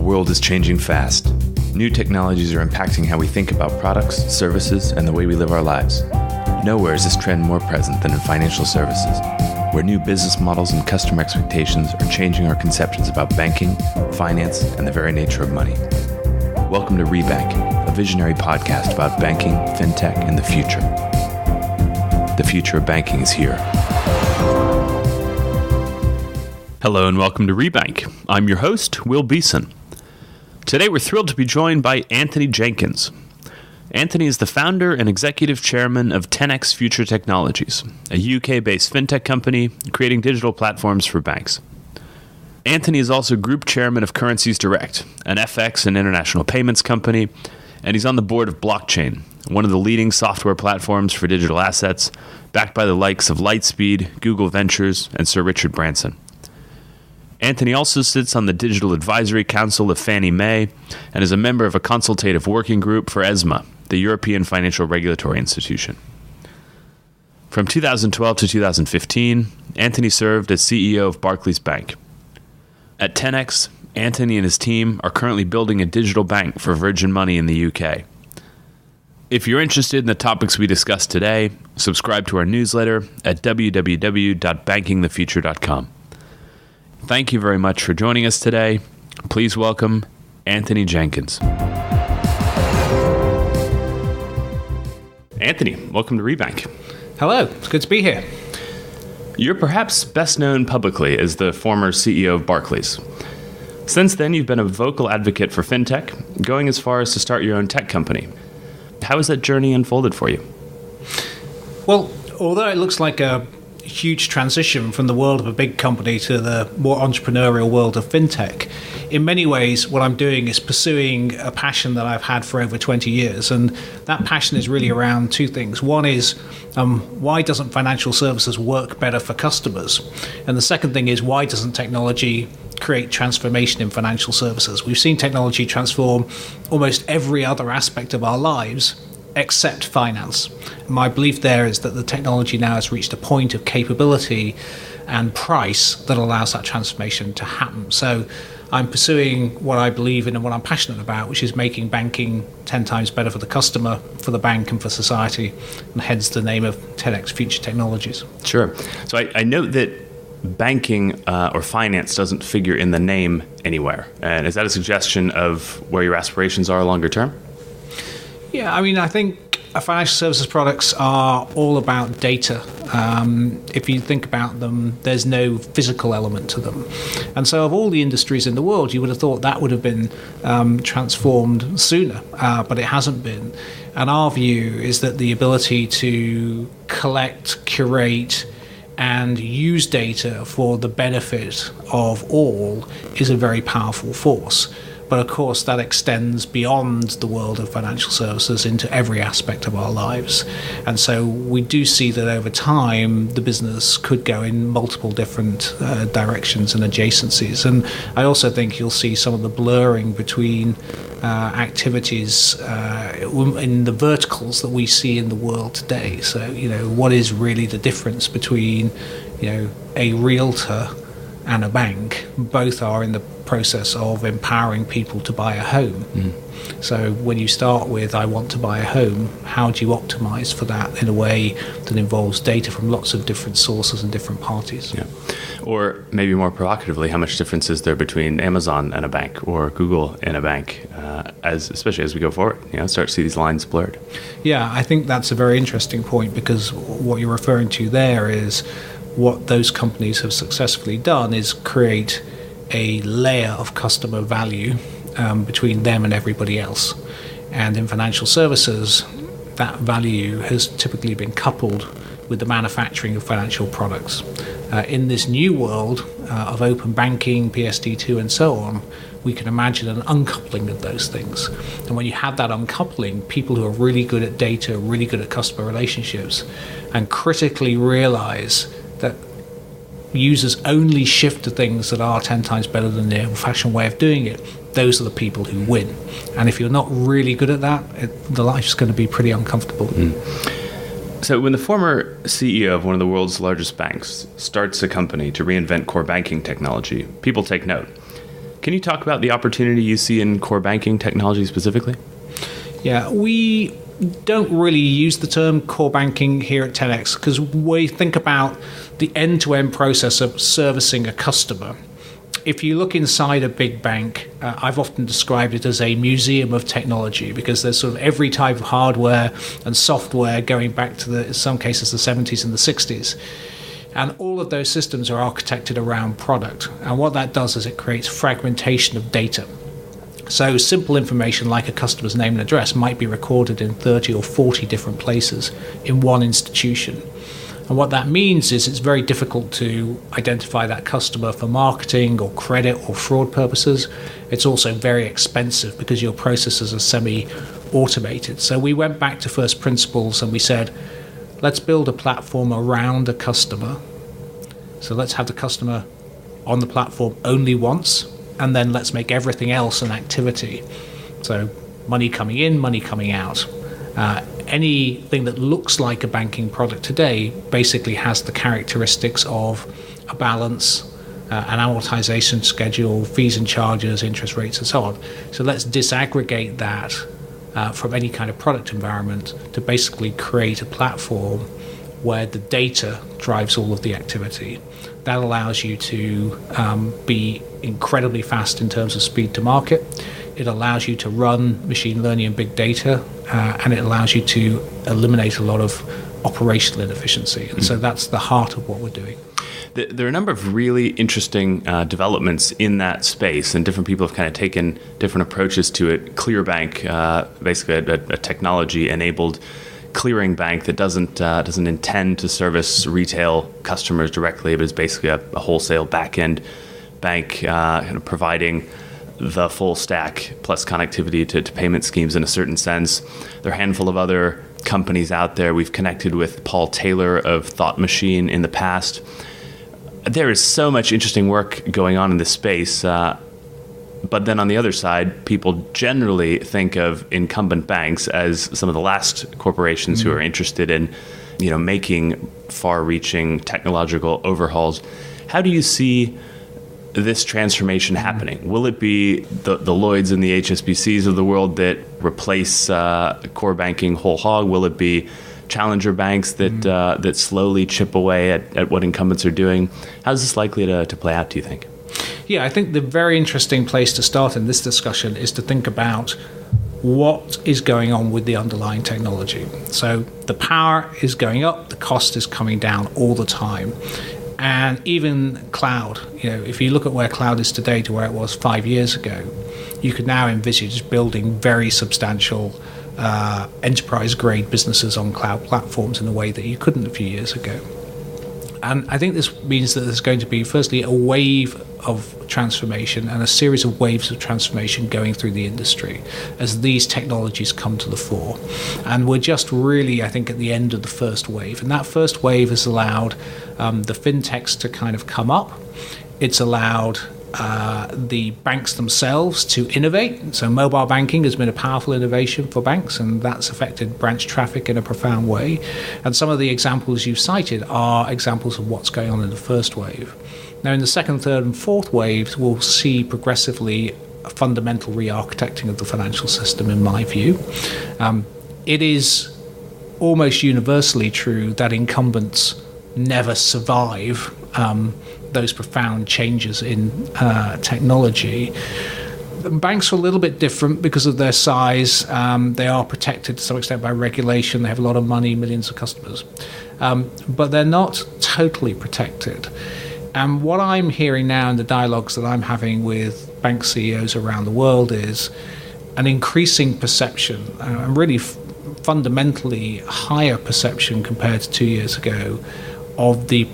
world is changing fast. New technologies are impacting how we think about products, services, and the way we live our lives. Nowhere is this trend more present than in financial services, where new business models and customer expectations are changing our conceptions about banking, finance, and the very nature of money. Welcome to Rebank, a visionary podcast about banking, fintech, and the future. The future of banking is here. Hello and welcome to Rebank. I'm your host, Will Beeson. Today we're thrilled to be joined by Antony Jenkins. Antony is the founder and executive chairman of 10x Future Technologies, a UK-based fintech company creating digital platforms for banks. Antony is also group chairman of Currencies Direct, an FX and international payments company, and he's on the board of Blockchain, one of the leading software platforms for digital assets, backed by the likes of Lightspeed, Google Ventures, and Sir Richard Branson. Antony also sits on the Digital Advisory Council of Fannie Mae and is a member of a consultative working group for ESMA, the European Financial Regulatory Institution. From 2012 to 2015, Antony served as CEO of Barclays Bank. At 10x, Antony and his team are currently building a digital bank for Virgin Money in the UK. If you're interested in the topics we discussed today, subscribe to our newsletter at www.bankingthefuture.com. Thank you very much for joining us today. Please welcome Antony Jenkins. Antony, welcome to Rebank. Hello, it's good to be here. You're perhaps best known publicly as the former CEO of Barclays. Since then, you've been a vocal advocate for fintech, going as far as to start your own tech company. How has that journey unfolded for you? Well, although it looks like a huge transition from the world of a big company to the more entrepreneurial world of fintech, in many ways what I'm doing is pursuing a passion that I've had for over 20 years, and that passion is really around two things. One is why doesn't financial services work better for customers, and the second thing is why doesn't technology create transformation in financial services? We've seen technology transform almost every other aspect of our lives except finance. My belief there is that the technology now has reached a point of capability and price that allows that transformation to happen. So I'm pursuing what I believe in and what I'm passionate about, which is making banking 10 times better for the customer, for the bank, and for society, and hence the name of 10x Future Technologies. Sure. So I note that banking or finance doesn't figure in the name anywhere. And is that a suggestion of where your aspirations are longer term? Yeah, I mean, I think financial services products are all about data. If you think about them, there's no physical element to them. And so of all the industries in the world, you would have thought that would have been transformed sooner, but it hasn't been. And our view is that the ability to collect, curate, and use data for the benefit of all is a very powerful force. But of course, that extends beyond the world of financial services into every aspect of our lives. And so we do see that over time, the business could go in multiple different directions and adjacencies. And I also think you'll see some of the blurring between activities in the verticals that we see in the world today. So, what is really the difference between, a realtor and a bank? Both are in the process of empowering people to buy a home. So when you start with, I want to buy a home, how do you optimize for that in a way that involves data from lots of different sources and different parties? Yeah. Or maybe more provocatively, how much difference is there between Amazon and a bank or Google and a bank, especially as we go forward, start to see these lines blurred? Yeah, I think that's a very interesting point, because what you're referring to there is what those companies have successfully done is create a layer of customer value between them and everybody else. And in financial services, that value has typically been coupled with the manufacturing of financial products. In this new world of open banking, PSD2 and so on, we can imagine an uncoupling of those things. And when you have that uncoupling, people who are really good at data, really good at customer relationships, and critically realize that users only shift to things that are 10 times better than the old-fashioned way of doing it, those are the people who win. And if you're not really good at that, the life's going to be pretty uncomfortable. So when the former CEO of one of the world's largest banks starts a company to reinvent core banking technology, people take note. Can you talk about the opportunity you see in core banking technology specifically? Yeah, we don't really use the term core banking here at 10x because we think about the end-to-end process of servicing a customer. If you look inside a big bank, I've often described it as a museum of technology because there's sort of every type of hardware and software going back to in some cases, the 70s and the 60s. And all of those systems are architected around product. And what that does is it creates fragmentation of data. So simple information like a customer's name and address might be recorded in 30 or 40 different places in one institution. And what that means is it's very difficult to identify that customer for marketing or credit or fraud purposes. It's also very expensive because your processes are semi-automated. So we went back to first principles and we said, let's build a platform around a customer. So let's have the customer on the platform only once, and then let's make everything else an activity. So money coming in, money coming out. Anything that looks like a banking product today basically has the characteristics of a balance, an amortization schedule, fees and charges, interest rates, and so on. So let's disaggregate that from any kind of product environment to basically create a platform where the data drives all of the activity. That allows you to be incredibly fast in terms of speed to market. It allows you to run machine learning and big data, and it allows you to eliminate a lot of operational inefficiency. And so that's the heart of what we're doing. There are a number of really interesting developments in that space, and different people have kind of taken different approaches to it. Clearbank, basically a technology-enabled clearing bank that doesn't intend to service retail customers directly, but is basically a wholesale back-end bank kind of providing the full stack plus connectivity to payment schemes in a certain sense. There are a handful of other companies out there. We've connected with Paul Taylor of Thought Machine in the past. There is so much interesting work going on in this space. But then on the other side, people generally think of incumbent banks as some of the last corporations who are interested in, making far-reaching technological overhauls. How do you see this transformation happening? Will it be the Lloyds and the HSBCs of the world that replace core banking whole hog? Will it be challenger banks that slowly chip away at what incumbents are doing? How's this likely to play out, do you think? Yeah, I think the very interesting place to start in this discussion is to think about what is going on with the underlying technology. So the power is going up, the cost is coming down all the time. And even cloud, if you look at where cloud is today to where it was 5 years ago, you could now envisage building very substantial enterprise-grade businesses on cloud platforms in a way that you couldn't a few years ago. And I think this means that there's going to be, firstly, a wave of transformation and a series of waves of transformation going through the industry as these technologies come to the fore. And we're just really, I think, at the end of the first wave. And that first wave has allowed the fintechs to kind of come up. It's allowed the banks themselves to innovate. So mobile banking has been a powerful innovation for banks, and that's affected branch traffic in a profound way. And some of the examples you've cited are examples of what's going on in the first wave. Now, in the second, third, and fourth waves, we'll see progressively a fundamental re-architecting of the financial system, in my view. It is almost universally true that incumbents never survive those profound changes in technology. Banks are a little bit different because of their size. They are protected to some extent by regulation. They have a lot of money, millions of customers. But they're not totally protected. And what I'm hearing now in the dialogues that I'm having with bank CEOs around the world is an increasing perception, and really fundamentally higher perception compared to 2 years ago, of the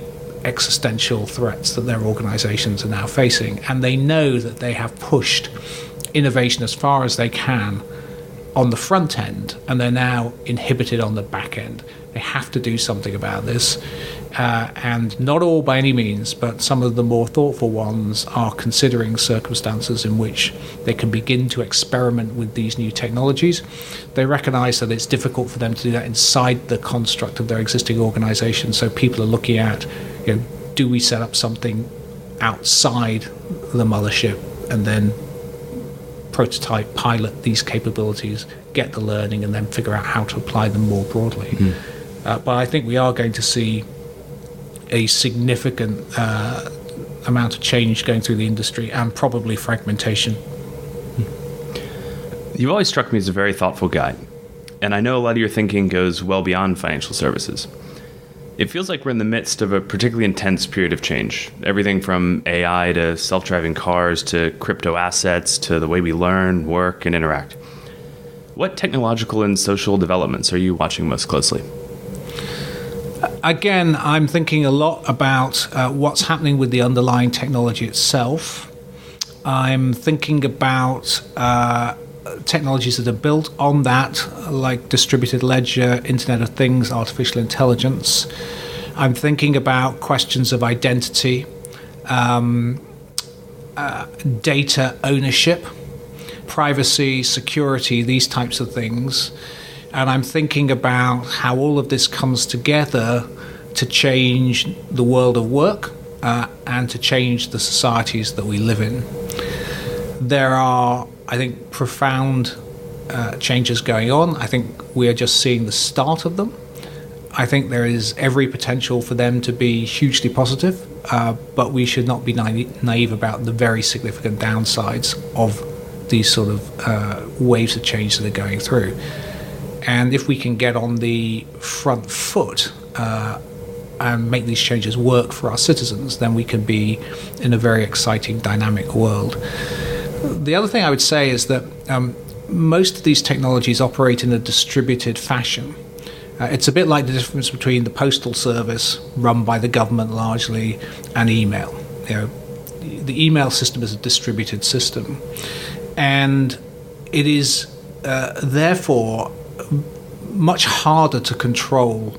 existential threats that their organizations are now facing. And they know that they have pushed innovation as far as they can on the front end, and they're now inhibited on the back end. They have to do something about this. And not all by any means, but some of the more thoughtful ones are considering circumstances in which they can begin to experiment with these new technologies. They recognize that it's difficult for them to do that inside the construct of their existing organization. So people are looking at, do we set up something outside the mothership and then prototype, pilot these capabilities, get the learning, and then figure out how to apply them more broadly. But I think we are going to see a significant amount of change going through the industry, and probably fragmentation. You've always struck me as a very thoughtful guy, and I know a lot of your thinking goes well beyond financial services. It feels like we're in the midst of a particularly intense period of change. Everything from AI to self-driving cars to crypto assets to the way we learn, work, and interact. What technological and social developments are you watching most closely? Again, I'm thinking a lot about what's happening with the underlying technology itself. I'm thinking about technologies that are built on that, like distributed ledger, Internet of Things, artificial intelligence. I'm thinking about questions of identity, data ownership, privacy, security, these types of things. And I'm thinking about how all of this comes together to change the world of work and to change the societies that we live in. There are, I think, profound changes going on. I think we are just seeing the start of them. I think there is every potential for them to be hugely positive, but we should not be naive about the very significant downsides of these sort of waves of change that are going through. And if we can get on the front foot and make these changes work for our citizens, then we can be in a very exciting, dynamic world. The other thing I would say is that most of these technologies operate in a distributed fashion. It's a bit like the difference between the postal service, run by the government largely, and email. The email system is a distributed system, and it is therefore much harder to control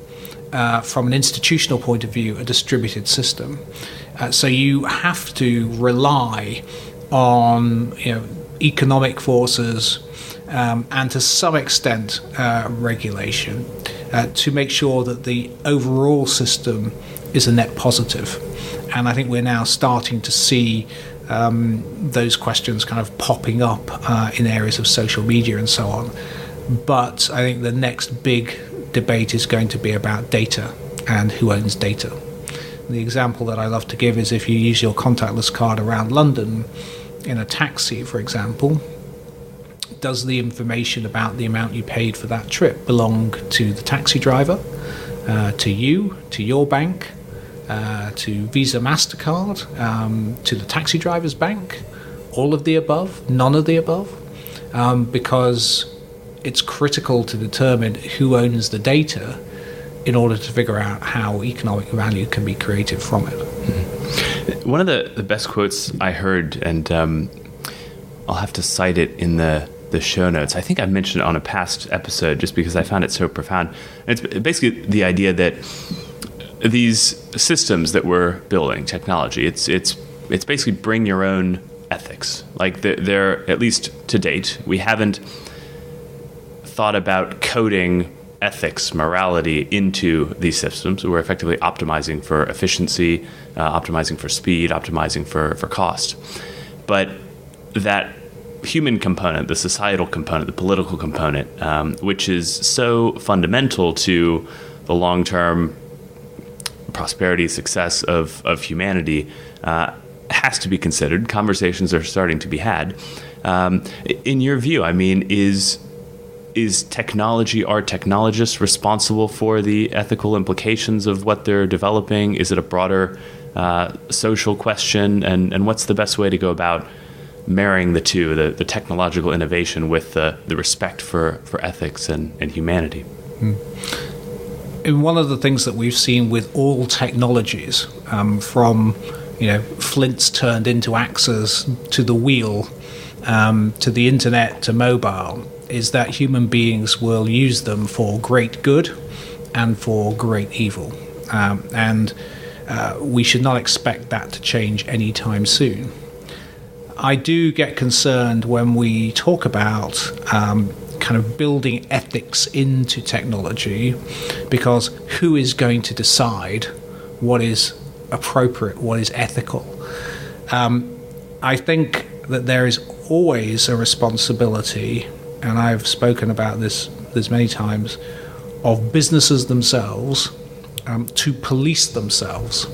from an institutional point of view, a distributed system. So you have to rely on economic forces and to some extent regulation to make sure that the overall system is a net positive. And I think we're now starting to see those questions kind of popping up in areas of social media and so on. But I think the next big debate is going to be about data and who owns data. The example that I love to give is if you use your contactless card around London in a taxi, for example, does the information about the amount you paid for that trip belong to the taxi driver, to you, to your bank, to Visa, MasterCard, to the taxi driver's bank, all of the above, none of the above? Because it's critical to determine who owns the data in order to figure out how economic value can be created from it. Mm-hmm. One of the best quotes I heard, and I'll have to cite it in the show notes. I think I mentioned it on a past episode just because I found it so profound. And it's basically the idea that these systems that we're building, technology, it's basically bring your own ethics. Like they're, at least to date, we haven't thought about coding ethics, morality into these systems. We're effectively optimizing for efficiency, optimizing for speed, optimizing for cost. But that human component, the societal component, the political component, which is so fundamental to the long-term prosperity, success of humanity, has to be considered. Conversations are starting to be had. In your view, I mean, are technologists responsible for the ethical implications of what they're developing? Is it a broader social question? And what's the best way to go about marrying the two, the technological innovation with the respect for ethics and humanity? And one of the things that we've seen with all technologies, from flints turned into axes to the wheel, to the internet to mobile, is that human beings will use them for great good and for great evil. And we should not expect that to change anytime soon. I do get concerned when we talk about kind of building ethics into technology, because who is going to decide what is appropriate, what is ethical? I think that there is always a responsibility, and I've spoken about this many times, of businesses themselves to police themselves,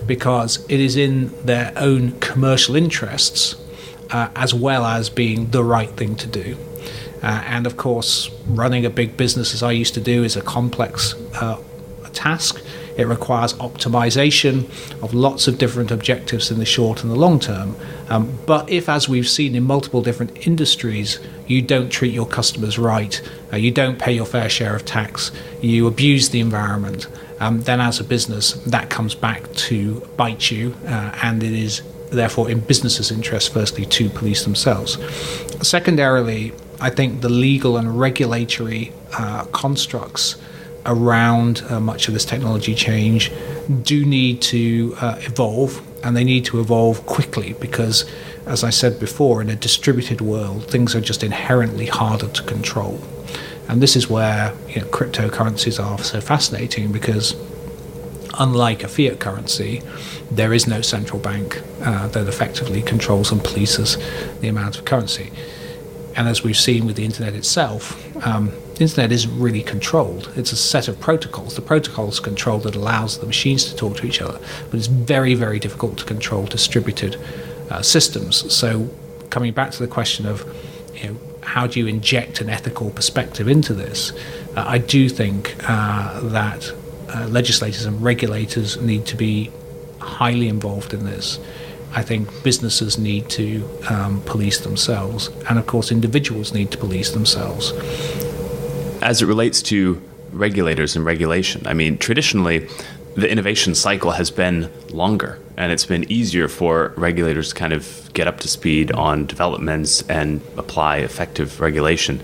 because it is in their own commercial interests as well as being the right thing to do. And of course, running a big business, as I used to do, is a complex task. It requires optimization of lots of different objectives in the short and the long term. But if, as we've seen in multiple different industries, you don't treat your customers right, you don't pay your fair share of tax, you abuse the environment, then as a business, that comes back to bite you, and it is therefore in businesses' interest, firstly, to police themselves. Secondarily, I think the legal and regulatory constructs around much of this technology change do need to evolve, and they need to evolve quickly because, as I said before, in a distributed world, things are just inherently harder to control. And this is where cryptocurrencies are so fascinating, because unlike a fiat currency, there is no central bank that effectively controls and polices the amount of currency. And as we've seen with the internet itself, the internet isn't really controlled. It's a set of protocols. The protocols control that allows the machines to talk to each other, but it's very, very difficult to control distributed systems. So coming back to the question of how do you inject an ethical perspective into this, I do think that legislators and regulators need to be highly involved in this. I think businesses need to police themselves, and of course individuals need to police themselves. As it relates to regulators and regulation, I mean, traditionally, the innovation cycle has been longer, and it's been easier for regulators to kind of get up to speed on developments and apply effective regulation.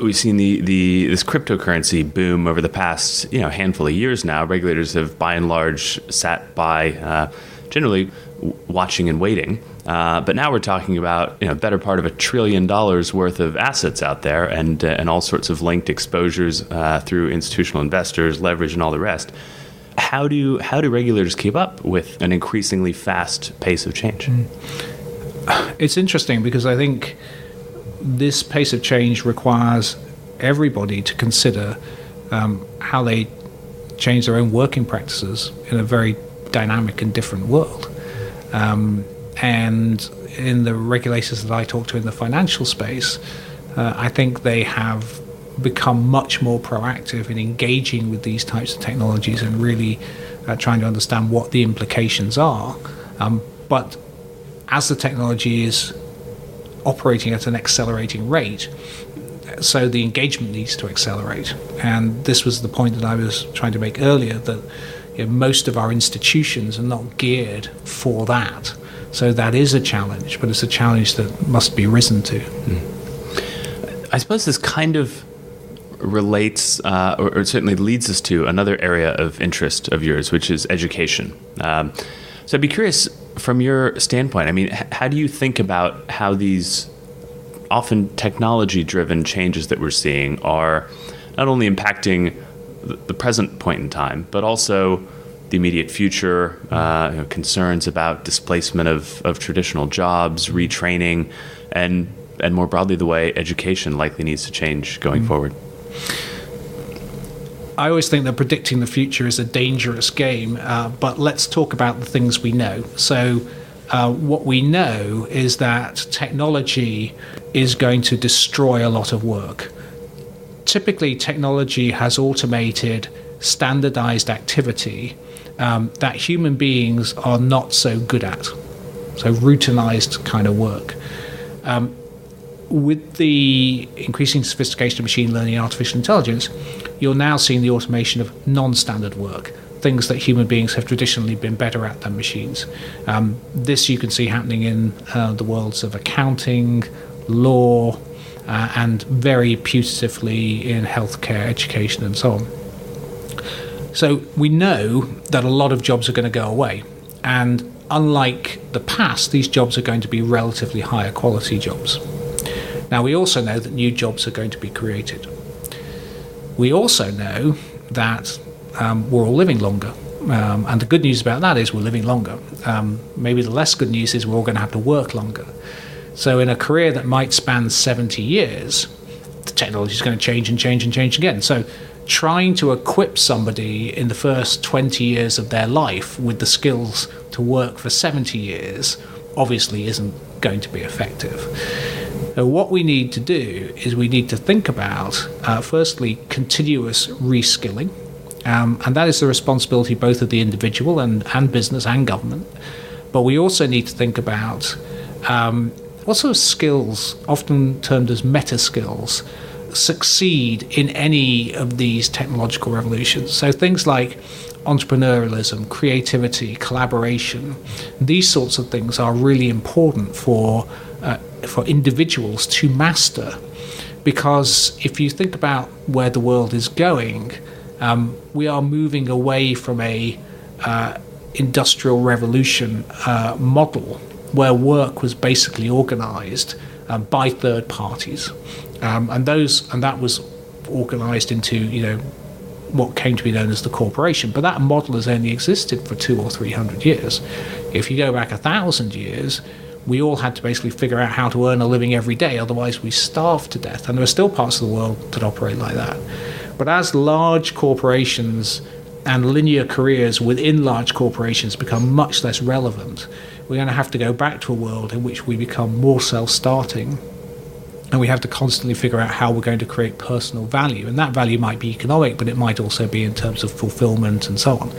We've seen this cryptocurrency boom over the past handful of years now. Regulators have, by and large, sat by, generally watching and waiting. But now we're talking about better part of $1 trillion worth of assets out there, and all sorts of linked exposures through institutional investors, leverage, and all the rest. How do regulators keep up with an increasingly fast pace of change? It's interesting because I think this pace of change requires everybody to consider how they change their own working practices in a very dynamic and different world. And in the regulators that I talk to in the financial space, I think they have become much more proactive in engaging with these types of technologies and really trying to understand what the implications are. But as the technology is operating at an accelerating rate, so the engagement needs to accelerate. And this was the point that I was trying to make earlier, that most of our institutions are not geared for that. So that is a challenge, but it's a challenge that must be risen to. I suppose this kind of relates, or certainly leads us to another area of interest of yours, which is education. So I'd be curious, from your standpoint, I mean, how do you think about how these often technology-driven changes that we're seeing are not only impacting the present point in time, but also the immediate future, concerns about displacement of traditional jobs, retraining, and more broadly the way education likely needs to change going forward? I always think that predicting the future is a dangerous game, but let's talk about the things we know. So what we know is that technology is going to destroy a lot of work. Typically, technology has automated, standardized activity that human beings are not so good at. So routinized kind of work. With the increasing sophistication of machine learning and artificial intelligence, you're now seeing the automation of non-standard work, things that human beings have traditionally been better at than machines. This you can see happening in the worlds of accounting, law, and very putatively in healthcare, education, and so on. So we know that a lot of jobs are going to go away, and unlike the past, these jobs are going to be relatively higher quality jobs. Now, we also know that new jobs are going to be created. We also know that we're all living longer. And the good news about that is we're living longer. Maybe the less good news is we're all going to have to work longer. So in a career that might span 70 years, the technology is going to change and change and change again. So trying to equip somebody in the first 20 years of their life with the skills to work for 70 years obviously isn't going to be effective. So what we need to do is we need to think about, firstly, continuous reskilling. And that is the responsibility both of the individual and business and government. But we also need to think about what sort of skills, often termed as meta skills, succeed in any of these technological revolutions. So things like entrepreneurialism, creativity, collaboration, these sorts of things are really important for individuals to master. Because if you think about where the world is going, we are moving away from a industrial revolution model where work was basically organized by third parties, and that was organized into what came to be known as the corporation. But that model has only existed for 200 or 300 years. If you go back 1,000 years, we all had to basically figure out how to earn a living every day, otherwise we starved to death. And there are still parts of the world that operate like that. But as large corporations and linear careers within large corporations become much less relevant, we're going to have to go back to a world in which we become more self-starting, and we have to constantly figure out how we're going to create personal value. And that value might be economic, but it might also be in terms of fulfillment and so on.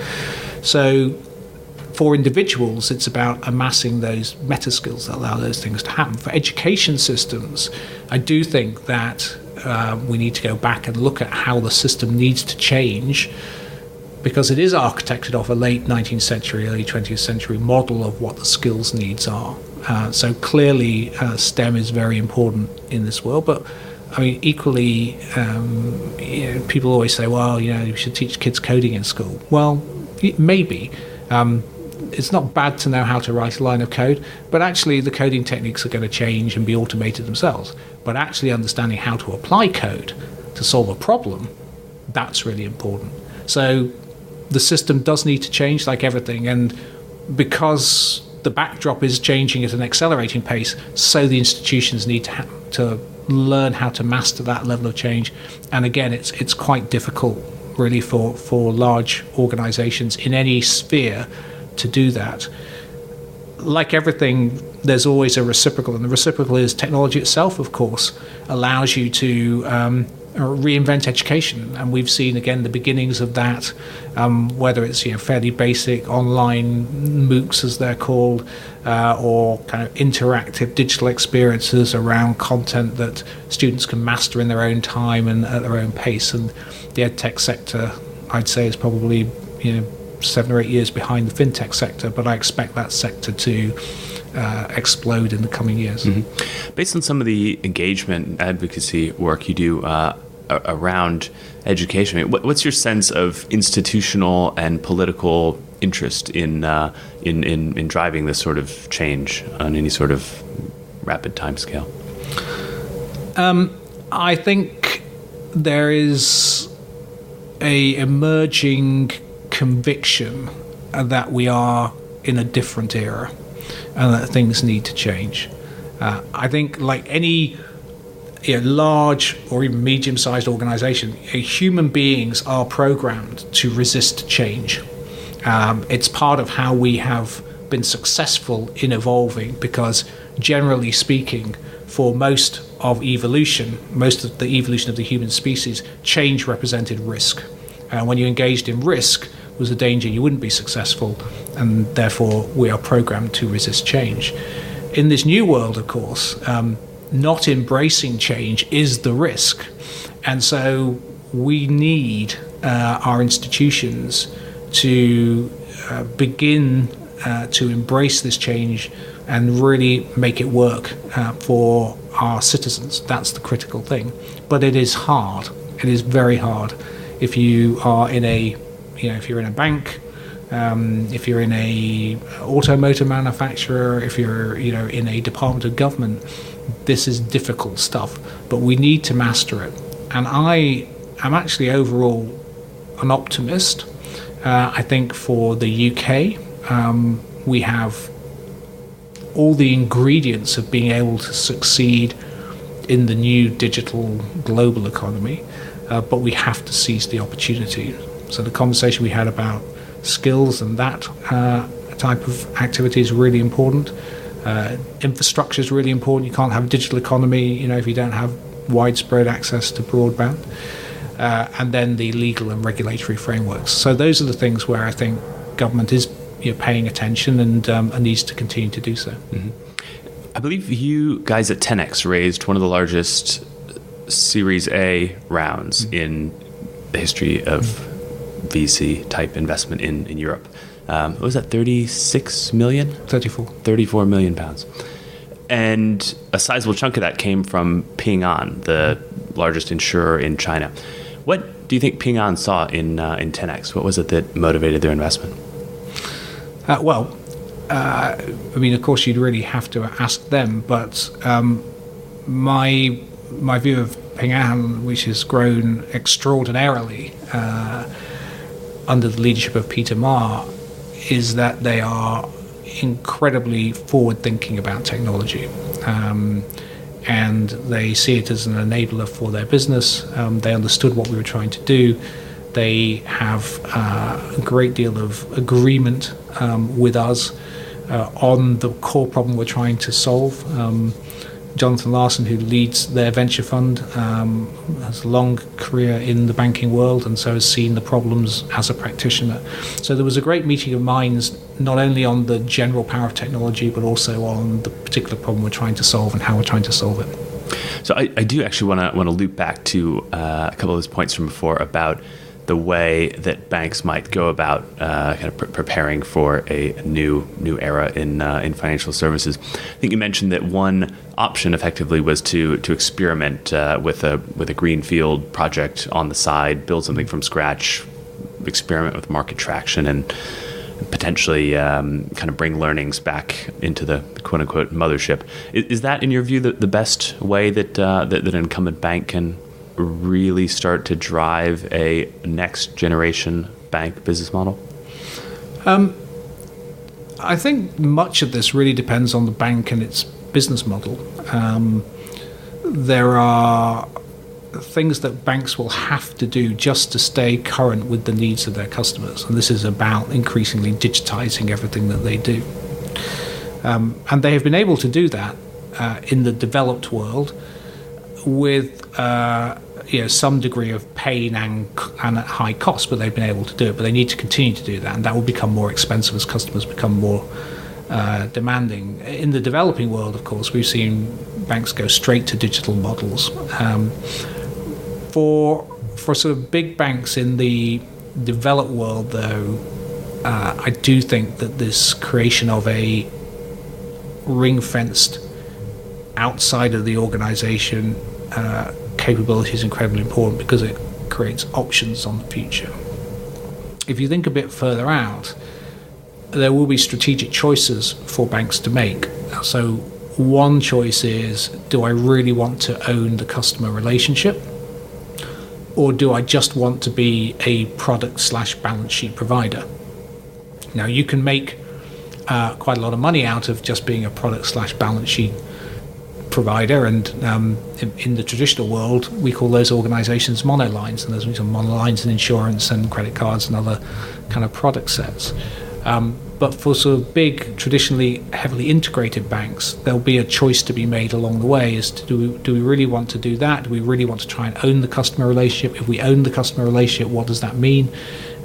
So for individuals, it's about amassing those meta skills that allow those things to happen. For education systems, I do think that we need to go back and look at how the system needs to change, because it is architected off a late 19th century, early 20th century model of what the skills needs are. So clearly STEM is very important in this world, but I mean, equally, people always say, well, you should teach kids coding in school. Well, maybe. It's not bad to know how to write a line of code, but actually the coding techniques are going to change and be automated themselves. But actually understanding how to apply code to solve a problem, that's really important. So the system does need to change, like everything, and because the backdrop is changing at an accelerating pace, so the institutions need to learn how to master that level of change. And again, it's quite difficult really for large organizations in any sphere to do that. Like everything, there's always a reciprocal, and the reciprocal is technology itself, of course, allows you to reinvent education, and we've seen again the beginnings of that, whether it's fairly basic online MOOCs as they're called, or kind of interactive digital experiences around content that students can master in their own time and at their own pace. And the edtech sector, I'd say, is probably 7 or 8 years behind the fintech sector, but I expect that sector to explode in the coming years. Mm-hmm. Based on some of the engagement and advocacy work you do around education, I mean, what's your sense of institutional and political interest in driving this sort of change on any sort of rapid timescale? I think there is a emerging conviction that we are in a different era and that things need to change. I think like any large or even medium-sized organization, human beings are programmed to resist change. It's part of how we have been successful in evolving, because generally speaking, for most of the evolution of the human species, change represented risk. When you engaged in risk, was a danger you wouldn't be successful, and therefore we are programmed to resist change. In this new world, of course, not embracing change is the risk, and so we need our institutions to begin to embrace this change and really make it work for our citizens. That's the critical thing. But it is hard. It is very hard. If you are in if you're in a bank, if you're in a automotive manufacturer, if you're in a department of government, this is difficult stuff. But we need to master it. And I am actually overall an optimist. I think for the UK, we have all the ingredients of being able to succeed in the new digital global economy, but we have to seize the opportunity. So the conversation we had about skills and that type of activity is really important. Infrastructure is really important. You can't have a digital economy, if you don't have widespread access to broadband. And then the legal and regulatory frameworks. So those are the things where I think government is paying attention and needs to continue to do so. Mm-hmm. I believe you guys at 10x raised one of the largest Series A rounds in the history of VC type investment in Europe. What was that, 36 million? 34 million pounds. And a sizable chunk of that came from Ping An, the largest insurer in China. What do you think Ping An saw in 10x? What was it that motivated their investment? Of course, you'd really have to ask them, but my view of Ping An, which has grown extraordinarily under the leadership of Peter Ma, is that they are incredibly forward-thinking about technology. And they see it as an enabler for their business. They understood what we were trying to do. They have a great deal of agreement with us on the core problem we're trying to solve. Jonathan Larson, who leads their venture fund, has a long career in the banking world and so has seen the problems as a practitioner. So there was a great meeting of minds, not only on the general power of technology, but also on the particular problem we're trying to solve and how we're trying to solve it. So I do actually want to loop back to a couple of those points from before about the way that banks might go about kind of preparing for a new era in financial services. I think you mentioned that one option effectively was to experiment with a greenfield project on the side, build something from scratch, experiment with market traction, and potentially kind of bring learnings back into the quote-unquote mothership. Is that, in your view, the best way that an incumbent bank can really start to drive a next generation bank business model? I think much of this really depends on the bank and its business model. There are things that banks will have to do just to stay current with the needs of their customers, and this is about increasingly digitizing everything that they do. And they have been able to do that in the developed world with some degree of pain and at high cost, but they've been able to do it. But they need to continue to do that, and that will become more expensive as customers become more demanding. In the developing world, of course, we've seen banks go straight to digital models. For sort of big banks in the developed world, though, I do think that this creation of a ring-fenced outside of the organization capability is incredibly important because it creates options on the future. If you think a bit further out, there will be strategic choices for banks to make. So one choice is, do I really want to own the customer relationship? Or do I just want to be a product/balance sheet provider? Now, you can make quite a lot of money out of just being a product/balance sheet provider, and in the traditional world, we call those organizations monolines, and there's some monolines in insurance and credit cards and other kind of product sets. But for sort of big, traditionally heavily integrated banks, there'll be a choice to be made along the way as to do we really want to do that? Do we really want to try and own the customer relationship? If we own the customer relationship, what does that mean?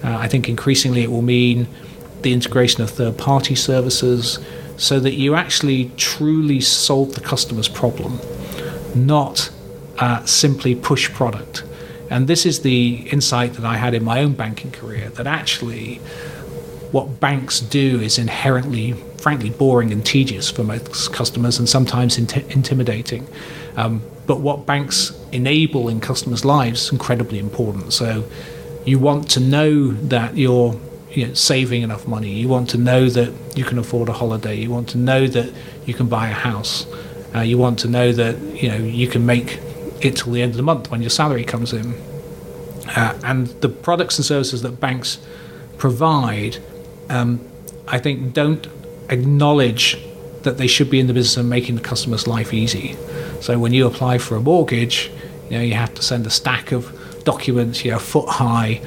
I think increasingly it will mean the integration of third-party services so that you actually truly solve the customer's problem, not simply push product. And this is the insight that I had in my own banking career, that actually what banks do is inherently, frankly, boring and tedious for most customers and sometimes intimidating. But what banks enable in customers' lives is incredibly important. So you want to know that you're saving enough money. You want to know that you can afford a holiday. You want to know that you can buy a house. You want to know that you can make it till the end of the month when your salary comes in. And the products and services that banks provide, I think, don't acknowledge that they should be in the business of making the customer's life easy. So when you apply for a mortgage, you have to send a stack of documents, foot high.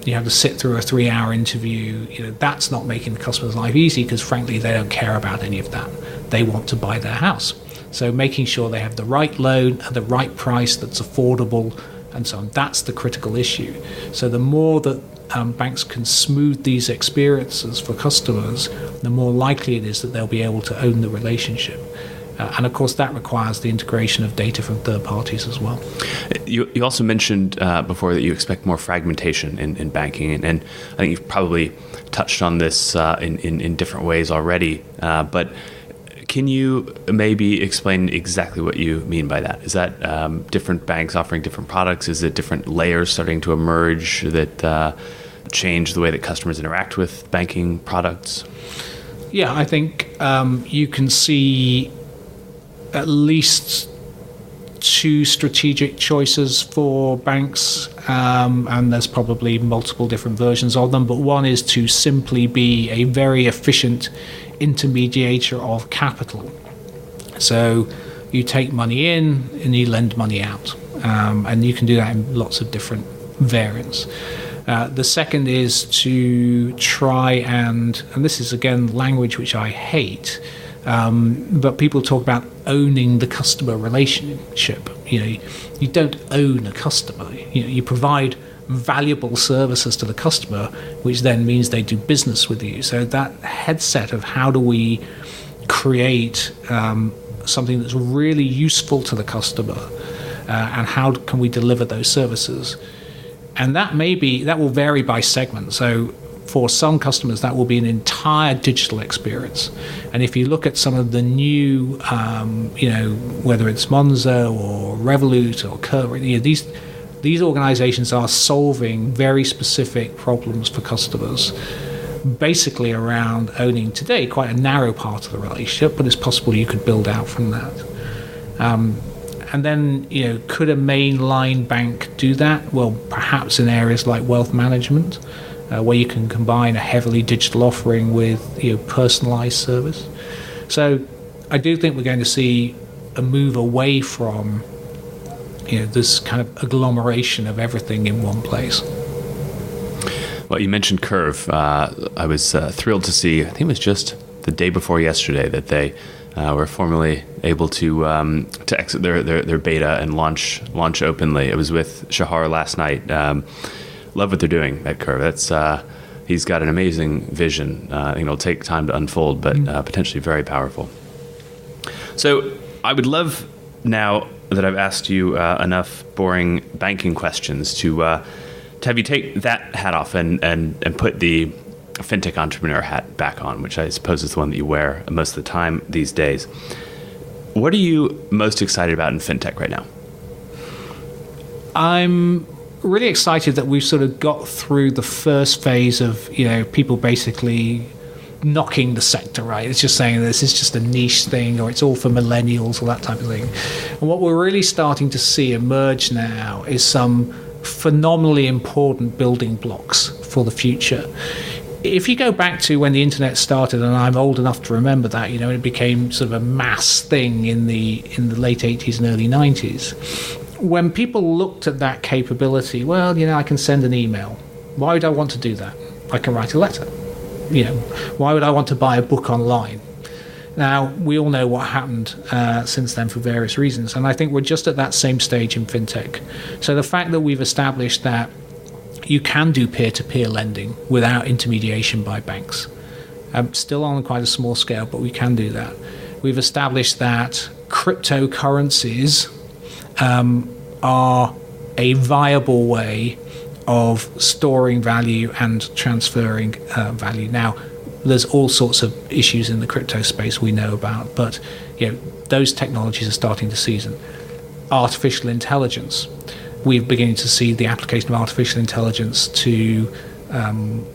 You have to sit through a 3-hour interview. That's not making the customer's life easy, because frankly, they don't care about any of that. They want to buy their house. So making sure they have the right loan at the right price that's affordable and so on, that's the critical issue. So the more that banks can smooth these experiences for customers, the more likely it is that they'll be able to own the relationship. And of course, that requires the integration of data from third parties as well. You also mentioned before that you expect more fragmentation in banking, and I think you've probably touched on this in different ways already. But can you maybe explain exactly what you mean by that? Is that different banks offering different products? Is it different layers starting to emerge that change the way that customers interact with banking products? Yeah, I think you can see at least 2 strategic choices for banks, and there's probably multiple different versions of them, but one is to simply be a very efficient intermediator of capital. So you take money in and you lend money out, and you can do that in lots of different variants. The second is to try and this is again language which I hate, but people talk about owning the customer relationship. You don't own a customer. You provide valuable services to the customer, which then means they do business with you. So that headset of how do we create something that's really useful to the customer, and how can we deliver those services? And that will vary by segment. So for some customers, that will be an entire digital experience. And if you look at some of the new, whether it's Monzo or Revolut or Currencies, these organizations are solving very specific problems for customers, basically around owning today quite a narrow part of the relationship, but it's possible you could build out from that. And then, could a mainline bank do that? Well, perhaps in areas like wealth management, where you can combine a heavily digital offering with personalized service. So I do think we're going to see a move away from this kind of agglomeration of everything in one place. Well, you mentioned Curve. I was thrilled to see, I think it was just the day before yesterday, that they were formally able to exit their beta and launch openly. It was with Shahar last night. Love what they're doing at Curve. That's he's got an amazing vision. I think it'll take time to unfold, but potentially very powerful. So I would love, now that I've asked you enough boring banking questions, to have you take that hat off and put the fintech entrepreneur hat back on, which I suppose is the one that you wear most of the time these days. What are you most excited about in fintech right now? I'm really excited that we've sort of got through the first phase of people basically knocking the sector, right? It's just saying this is just a niche thing, or it's all for millennials, or that type of thing. And what we're really starting to see emerge now is some phenomenally important building blocks for the future. If you go back to when the internet started, and I'm old enough to remember that, it became sort of a mass thing in the late 80s and early 90s. When people looked at that capability, well, I can send an email. Why would I want to do that? I can write a letter. Why would I want to buy a book online? Now, we all know what happened since then for various reasons, and I think we're just at that same stage in fintech. So the fact that we've established that you can do peer-to-peer lending without intermediation by banks, still on quite a small scale, but we can do that. We've established that cryptocurrencies are a viable way of storing value and transferring value. Now, there's all sorts of issues in the crypto space we know about, but those technologies are starting to season. Artificial intelligence. We're beginning to see the application of artificial intelligence to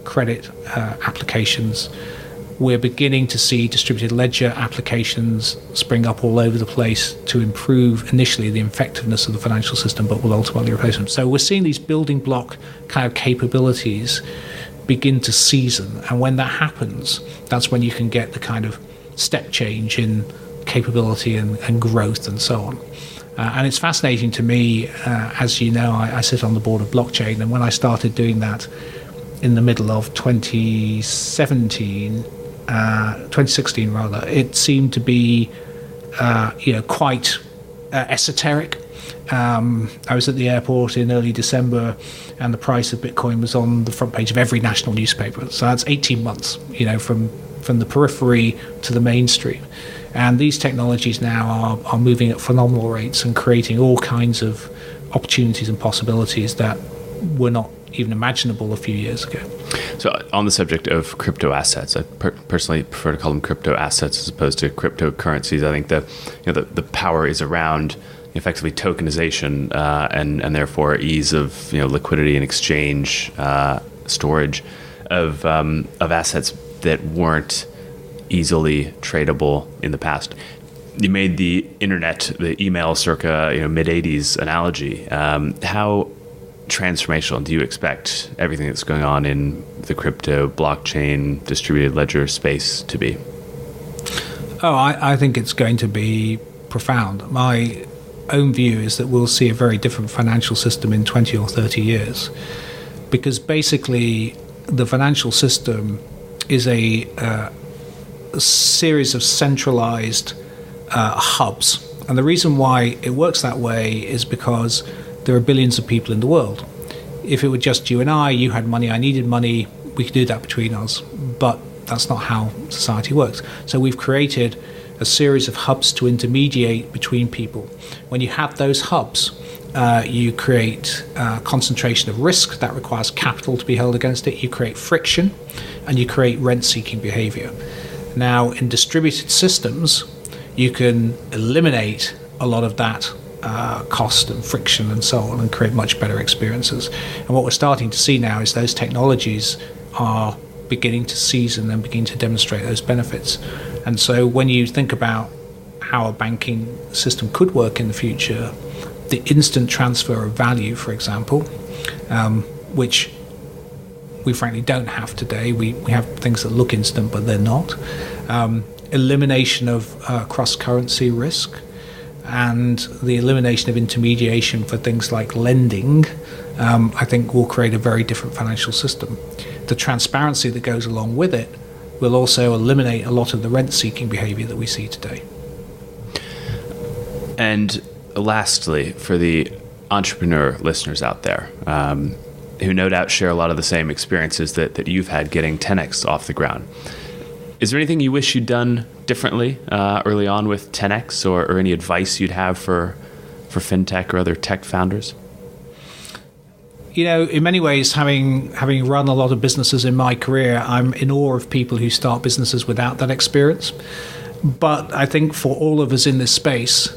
credit applications. We're beginning to see distributed ledger applications spring up all over the place to improve initially the effectiveness of the financial system, but will ultimately replace them. So we're seeing these building block kind of capabilities begin to season. And when that happens, that's when you can get the kind of step change in capability and growth and so on. And it's fascinating to me, as you know, I sit on the board of blockchain, and when I started doing that in the middle of 2016 rather, it seemed to be quite esoteric. I was at the airport in early December, and the price of Bitcoin was on the front page of every national newspaper. So that's 18 months, from the periphery to the mainstream. And these technologies now are moving at phenomenal rates and creating all kinds of opportunities and possibilities that were not even imaginable a few years ago. So on the subject of crypto assets, I personally prefer to call them crypto assets as opposed to cryptocurrencies. I think the power is around effectively tokenization and therefore ease of liquidity and exchange, storage of assets that weren't easily tradable in the past. You made the internet, the email circa mid 80s analogy. How transformational do you expect everything that's going on in the crypto, blockchain, distributed ledger space to be? I think it's going to be profound. My own view is that we'll see a very different financial system in 20 or 30 years, because basically the financial system is a series of centralized hubs. And the reason why it works that way is because there are billions of people in the world. If it were just you and I, you had money, I needed money, we could do that between us. But that's not how society works. So we've created a series of hubs to intermediate between people. When you have those hubs, you create concentration of risk that requires capital to be held against it. You create friction, and you create rent-seeking behavior. Now, in distributed systems, you can eliminate a lot of that cost and friction and so on and create much better experiences. And what we're starting to see now is those technologies are beginning to season and begin to demonstrate those benefits. And so when you think about how a banking system could work in the future, the instant transfer of value, for example, which we frankly don't have today. We have things that look instant, but they're not. Elimination of cross-currency risk, and the elimination of intermediation for things like lending, I think will create a very different financial system. The transparency that goes along with it will also eliminate a lot of the rent-seeking behavior that we see today. And lastly, for the entrepreneur listeners out there, who no doubt share a lot of the same experiences that you've had getting 10x off the ground, is there anything you wish you'd done differently early on with 10x, or any advice you'd have for fintech or other tech founders? In many ways, having run a lot of businesses in my career, I'm in awe of people who start businesses without that experience. But I think for all of us in this space,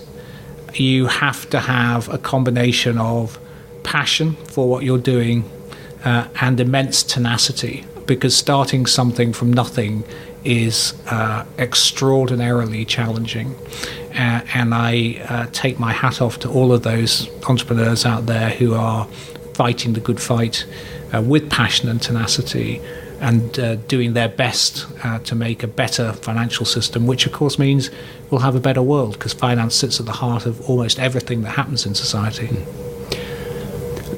you have to have a combination of passion for what you're doing and immense tenacity, because starting something from nothing is extraordinarily challenging. And I take my hat off to all of those entrepreneurs out there who are fighting the good fight with passion and tenacity, and doing their best to make a better financial system, which of course means we'll have a better world, because finance sits at the heart of almost everything that happens in society.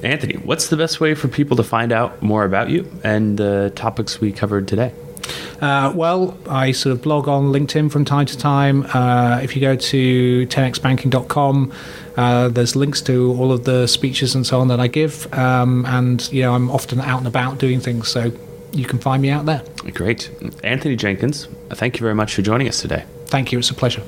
Anthony, what's the best way for people to find out more about you and the topics we covered today? Well, I sort of blog on LinkedIn from time to time. If you go to 10xbanking.com, there's links to all of the speeches and so on that I give. And, I'm often out and about doing things, so you can find me out there. Great. Antony Jenkins, thank you very much for joining us today. Thank you. It's a pleasure.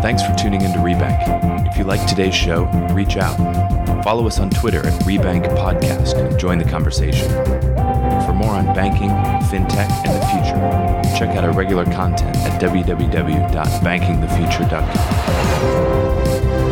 Thanks for tuning into Rebank. If you like today's show, reach out. Follow us on Twitter at Rebank Podcast and join the conversation. For more on banking, fintech, and the future, check out our regular content at www.bankingthefuture.com.